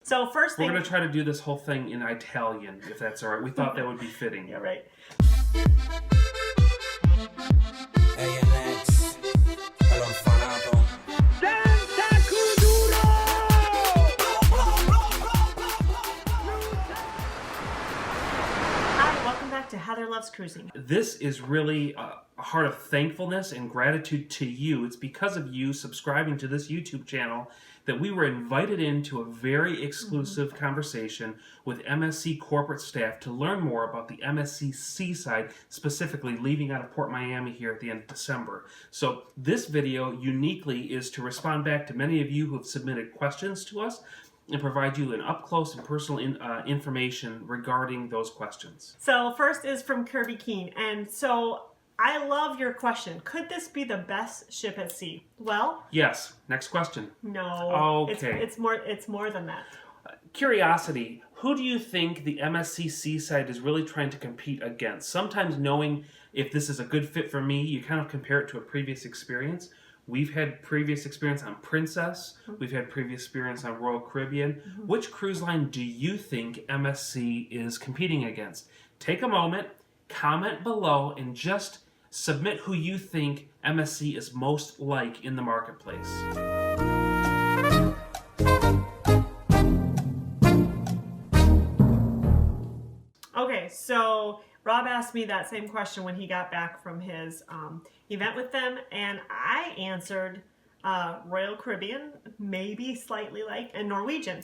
So first thing... We're going to try to do this whole thing in Italian, if that's all right. We thought that would be fitting. Yeah, right. To Heather Loves Cruising. This is really a heart of thankfulness and gratitude to you. It's because of you subscribing to this YouTube channel that we were invited into a very exclusive conversation with MSC corporate staff to learn more about the MSC Seaside, specifically leaving out of Port Miami here at the end of December. So this video uniquely is to respond back to many of you who have submitted questions to us and provide you an up-close and personal information regarding those questions. So first is from Kirby Keene, and so I love your question. Could this be the best ship at sea? Well, yes. Next question. No. Okay. It's more than that. Curiosity. Who do you think the MSC Seaside is really trying to compete against? Sometimes knowing if this is a good fit for me, you kind of compare it to a previous experience. We've had previous experience on Princess. We've had previous experience on Royal Caribbean. Which cruise line do you think MSC is competing against? Take a moment, comment below, and just submit who you think MSC is most like in the marketplace. Okay, so Rob asked me that same question when he got back from his event with them, and I answered Royal Caribbean, maybe slightly like, and Norwegian.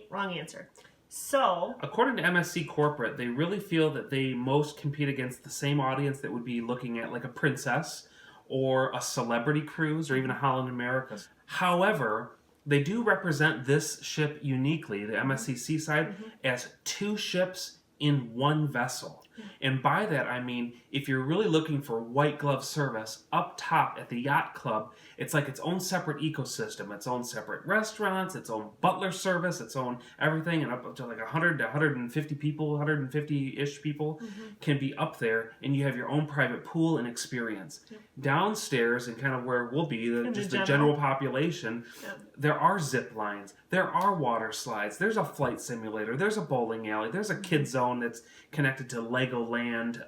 Wrong answer. So, according to MSC Corporate, they really feel that they most compete against the same audience that would be looking at like a Princess or a Celebrity Cruise or even a Holland Americas. However, they do represent this ship uniquely, the MSC Seaside, as two ships in one vessel. And by that I mean, if you're really looking for white glove service, up top at the yacht club, it's like its own separate ecosystem, its own separate restaurants, its own butler service, its own everything, and up to like 100 to 150 people, 150-ish people can be up there, and you have your own private pool and experience. Downstairs, and kind of where we'll be, just the general population, there are zip lines, there are water slides, there's a flight simulator, there's a bowling alley, there's a kid zone that's connected to Legoland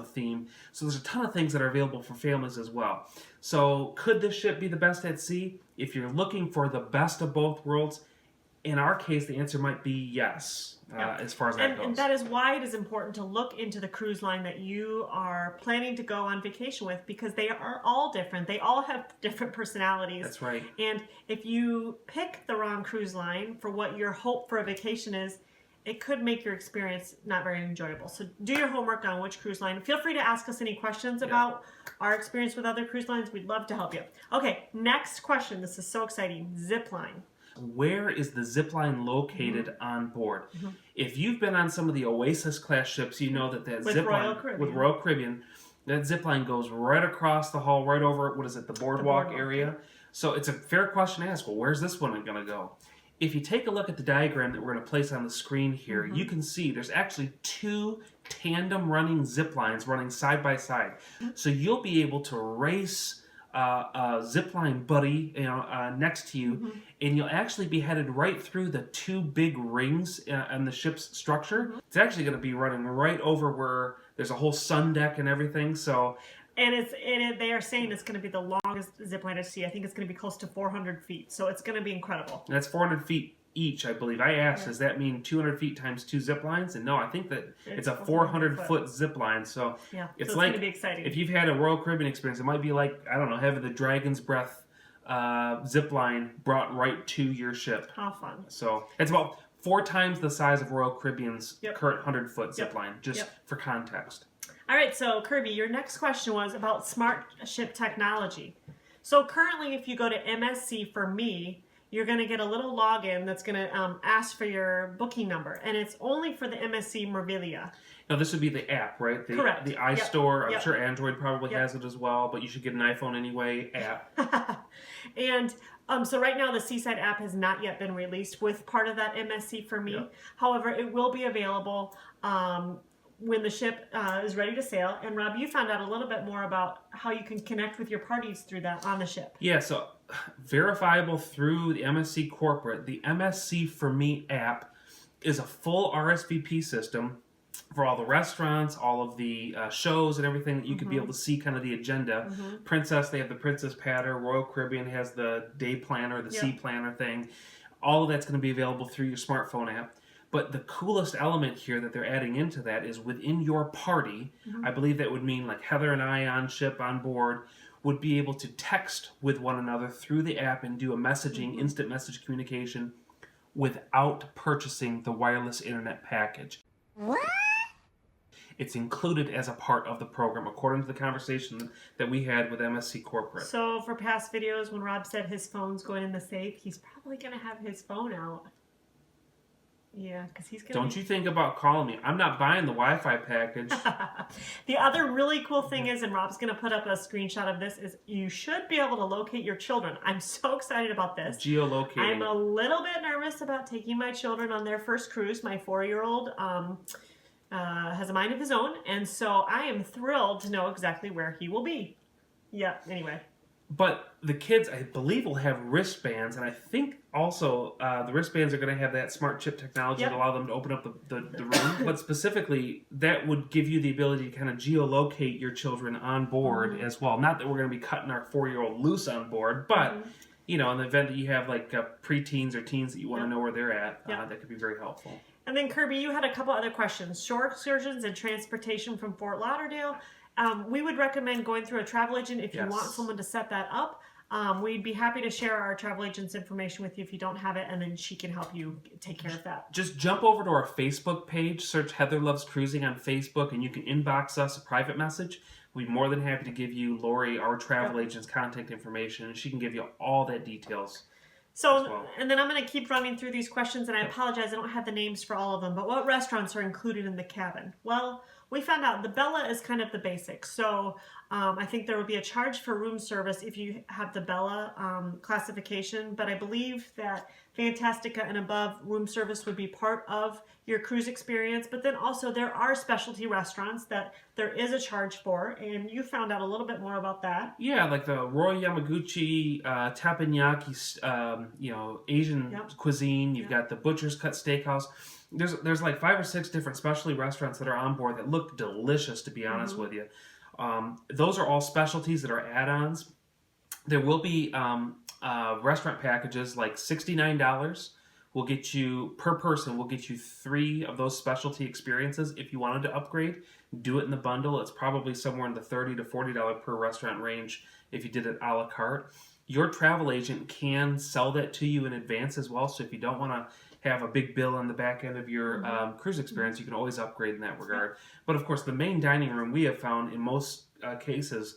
theme. So there's a ton of things that are available for families as well. So could this ship be the best at sea? If you're looking for the best of both worlds, in our case, the answer might be yes, as far as that goes. And that is why it is important to look into the cruise line that you are planning to go on vacation with, because they are all different. They all have different personalities. That's right. And if you pick the wrong cruise line for what your hope for a vacation is, it could make your experience not very enjoyable. So do your homework on which cruise line. Feel free to ask us any questions about our experience with other cruise lines. We'd love to help you. Okay, next question. This is so exciting. Zipline. Where is the Zipline located on board? If you've been on some of the Oasis class ships, you know that Zipline with Royal Caribbean, that Zipline goes right across the hall, right over, the boardwalk area. So it's a fair question to ask. Well, where's this one going to go? If you take a look at the diagram that we're going to place on the screen here, you can see there's actually two tandem running zip lines running side by side. So you'll be able to race a zipline buddy next to you, and you'll actually be headed right through the two big rings in the ship's structure. It's actually going to be running right over where there's a whole sun deck and everything. So. And they are saying it's going to be the longest zip line at sea. I think it's going to be close to 400 feet. So it's going to be incredible. And that's 400 feet each, I believe. I asked, does that mean 200 feet times two zip lines? And no, I think that it's a 400-foot zip line. So it's like, going to be exciting. If you've had a Royal Caribbean experience, it might be like, I don't know, having the Dragon's Breath zip line brought right to your ship. How fun. So it's about 4 times the size of Royal Caribbean's current 100-foot zip line, just for context. All right, so Kirby, your next question was about smart ship technology. So currently, if you go to MSC for me, you're going to get a little login that's going to ask for your booking number, and it's only for the MSC Mervelia. Now, this would be the app, right? Correct. The iStore. I'm sure Android probably has it as well, but you should get an iPhone anyway app. And so right now, the Seaside app has not yet been released with part of that MSC for me. However, it will be available when the ship is ready to sail. And Rob, you found out a little bit more about how you can connect with your parties through that on the ship. Yeah, so verifiable through the MSC corporate. The MSC For Me app is a full RSVP system for all the restaurants, all of the shows and everything that you could be able to see kind of the agenda. Princess, they have the Princess Patter. Royal Caribbean has the day planner, the sea planner thing. All of that's going to be available through your smartphone app. But the coolest element here that they're adding into that is within your party, I believe that would mean like Heather and I on ship, on board, would be able to text with one another through the app and do a messaging, instant message communication without purchasing the wireless internet package. What? It's included as a part of the program, according to the conversation that we had with MSC Corporate. So for past videos, when Rob said his phone's going in the safe, he's probably going to have his phone out. Yeah, because he's going to... Don't you think about calling me. I'm not buying the Wi-Fi package. The other really cool thing is, and Rob's going to put up a screenshot of this, is you should be able to locate your children. I'm so excited about this. Geolocating. I'm a little bit nervous about taking my children on their first cruise. My 4-year-old has a mind of his own, and so I am thrilled to know exactly where he will be. Yeah, anyway. But the kids, I believe, will have wristbands, and I think also the wristbands are going to have that smart chip technology that allow them to open up the room. But specifically, that would give you the ability to kind of geolocate your children on board as well. Not that we're going to be cutting our 4-year-old loose on board, but you know, in the event that you have like preteens or teens that you want to know where they're at, that could be very helpful. And then Kirby, you had a couple other questions. Shore excursions and transportation from Fort Lauderdale. We would recommend going through a travel agent if you want someone to set that up. We'd be happy to share our travel agent's information with you if you don't have it, and then she can help you take care of that. Just jump over to our Facebook page, search Heather Loves Cruising on Facebook, and you can inbox us a private message. We'd be more than happy to give you Lori, our travel agent's contact information, and she can give you all that details. So, and then I'm going to keep running through these questions, and I apologize, I don't have the names for all of them, but what restaurants are included in the cabin? Well, we found out the Bella is kind of the basics. So I think there will be a charge for room service if you have the Bella classification, but I believe that Fantastica and above room service would be part of your cruise experience. But then also there are specialty restaurants that there is a charge for, and you found out a little bit more about that. Yeah, like the Roy Yamaguchi teppanyaki, Asian cuisine. You've got the Butcher's Cut Steakhouse. There's like 5 or 6 different specialty restaurants that are on board that look delicious, to be honest with you. Those are all specialties that are add-ons. There will be restaurant packages like $69 will get you, per person, will get you 3 of those specialty experiences. If you wanted to upgrade, do it in the bundle. It's probably somewhere in the $30 to $40 per restaurant range if you did it a la carte. Your travel agent can sell that to you in advance as well, so if you don't want to have a big bill on the back end of your cruise experience, you can always upgrade in that regard. But of course, the main dining room we have found in most cases,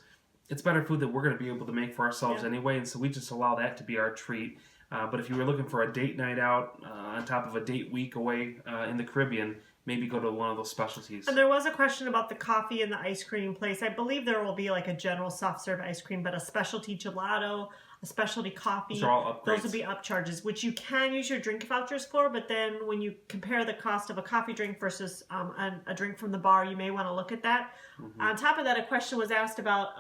it's better food that we're going to be able to make for ourselves anyway, and so we just allow that to be our treat. But if you were looking for a date night out on top of a date week away in the Caribbean, maybe go to one of those specialties. And there was a question about the coffee and the ice cream place. I believe there will be like a general soft serve ice cream, but a specialty gelato, a specialty coffee, those are all upgrades. Those would be upcharges, which you can use your drink vouchers for, but then when you compare the cost of a coffee drink versus a drink from the bar, you may want to look at that. On top of that, a question was asked about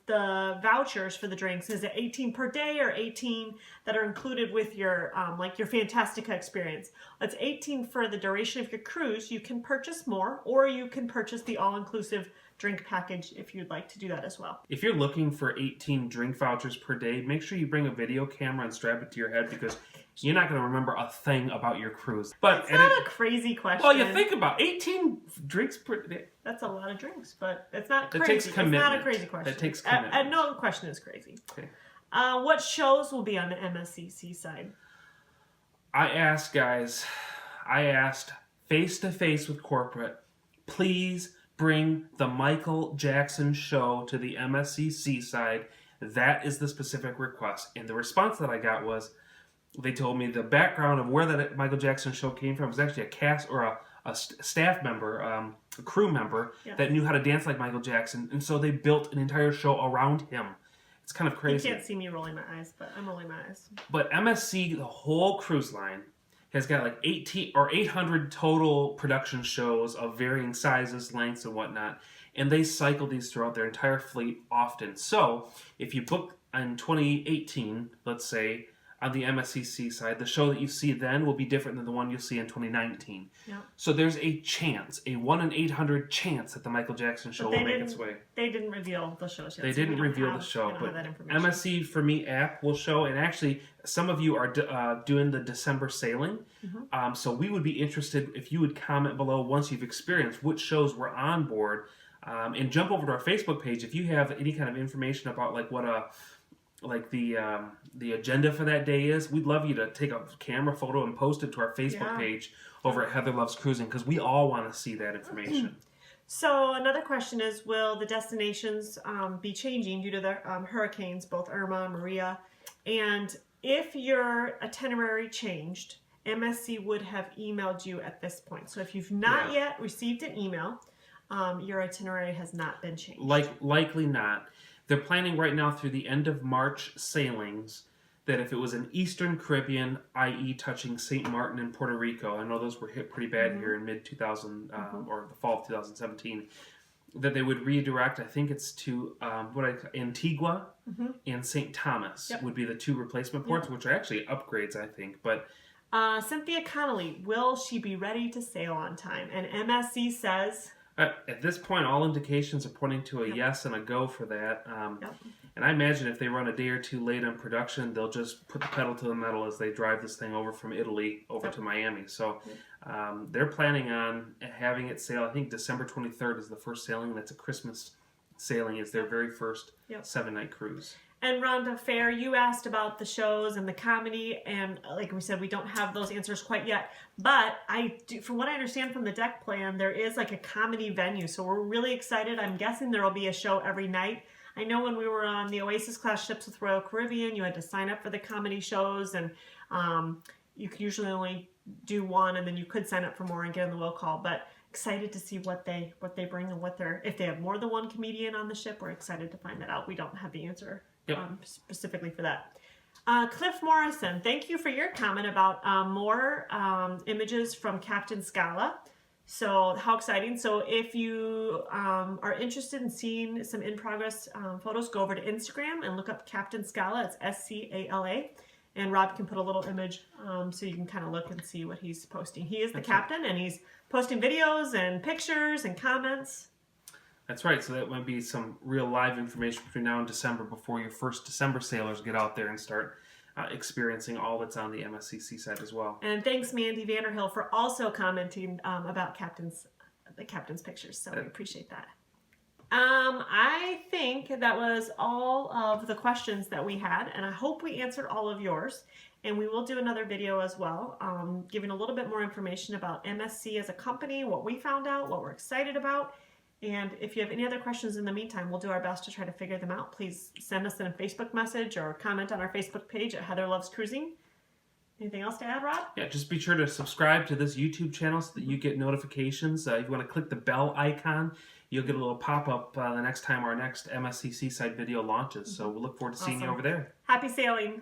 the vouchers for the drinks. Is it 18 per day or 18 that are included with your like your Fantastica experience? It's 18 for the duration of your cruise. You can purchase more, or you can purchase the all-inclusive drink package if you'd like to do that as well. If you're looking for 18 drink vouchers per day, make sure you bring a video camera and strap it to your head, because you're not going to remember a thing about your cruise. But it's not a crazy question. Well, you think about 18 drinks per day. That's a lot of drinks, but it's not crazy. It takes commitment. It's not a crazy question. That takes commitment. And no question is crazy. Okay. What shows will be on the MSC Seaside? I asked face-to-face with corporate, please bring the Michael Jackson show to the MSC Seaside. That is the specific request. And the response that I got was, they told me the background of where that Michael Jackson show came from was actually a cast or a staff member, a crew member that knew how to dance like Michael Jackson. And so they built an entire show around him. It's kind of crazy. You can't see me rolling my eyes, but I'm rolling my eyes. But MSC, the whole cruise line, has got like 18 or 800 total production shows of varying sizes, lengths, and whatnot. And they cycle these throughout their entire fleet often. So if you book in 2018, let's say, on the MSC Seaside, the show that you see then will be different than the one you'll see in 2019. Yeah. So there's a chance, a 1 in 800 chance that the Michael Jackson show will make its way. They didn't reveal the shows yet. They didn't reveal the show, but MSC For Me app will show, and actually some of you are doing the December sailing. Mm-hmm. So we would be interested if you would comment below once you've experienced which shows were on board, and jump over to our Facebook page if you have any kind of information about like what the agenda for that day is. We'd love you to take a camera photo and post it to our Facebook page over at Heather Loves Cruising, because we all want to see that information. So another question is, will the destinations be changing due to the hurricanes, both Irma and Maria? And if your itinerary changed, MSC would have emailed you at this point. So if you've not yet received an email, your itinerary has not been changed. Likely not. They're planning right now through the end of March sailings that if it was an Eastern Caribbean, i.e. touching St. Martin and Puerto Rico, I know those were hit pretty bad here in mid-2000 or the fall of 2017, that they would redirect, I think it's to Antigua and St. Thomas would be the 2 replacement ports, which are actually upgrades, I think. But Cynthia Connolly, will she be ready to sail on time? And MSC says... At this point, all indications are pointing to a yes and a go for that. And I imagine if they run a day or two late on production, they'll just put the pedal to the metal as they drive this thing over from Italy over to Miami. So they're planning on having it sail. I think December 23rd is the first sailing. That's a Christmas sailing. It's their very first 7-night cruise. And Rhonda Fair, you asked about the shows and the comedy, and like we said, we don't have those answers quite yet. But from what I understand from the deck plan, there is like a comedy venue, so we're really excited. I'm guessing there will be a show every night. I know when we were on the Oasis class ships with Royal Caribbean, you had to sign up for the comedy shows, and you could usually only do one, and then you could sign up for more and get on the will call. But excited to see what they bring and if they have more than one comedian on the ship. We're excited to find that out. We don't have the answer. Specifically for that. Cliff Morrison, thank you for your comment about more images from Captain Scala. So how exciting. So if you are interested in seeing some in-progress photos, go over to Instagram and look up Captain Scala. It's S-C-A-L-A. And Rob can put a little image so you can kind of look and see what he's posting. He is the captain, and he's posting videos and pictures and comments. That's right. So that might be some real live information between now and December before your first December sailors get out there and start experiencing all that's on the MSC Seaside as well. And thanks, Mandy Vanderhill, for also commenting about the captain's pictures. So we appreciate that. I think that was all of the questions that we had, and I hope we answered all of yours. And we will do another video as well, giving a little bit more information about MSC as a company, what we found out, what we're excited about. And if you have any other questions in the meantime, we'll do our best to try to figure them out. Please send us in a Facebook message or comment on our Facebook page at Heather Loves Cruising. Anything else to add, Rob? Yeah, just be sure to subscribe to this YouTube channel so that you get notifications. If you want to click the bell icon, you'll get a little pop-up the next time our next MSC Seaside video launches. So we'll look forward to seeing you over there. Happy sailing!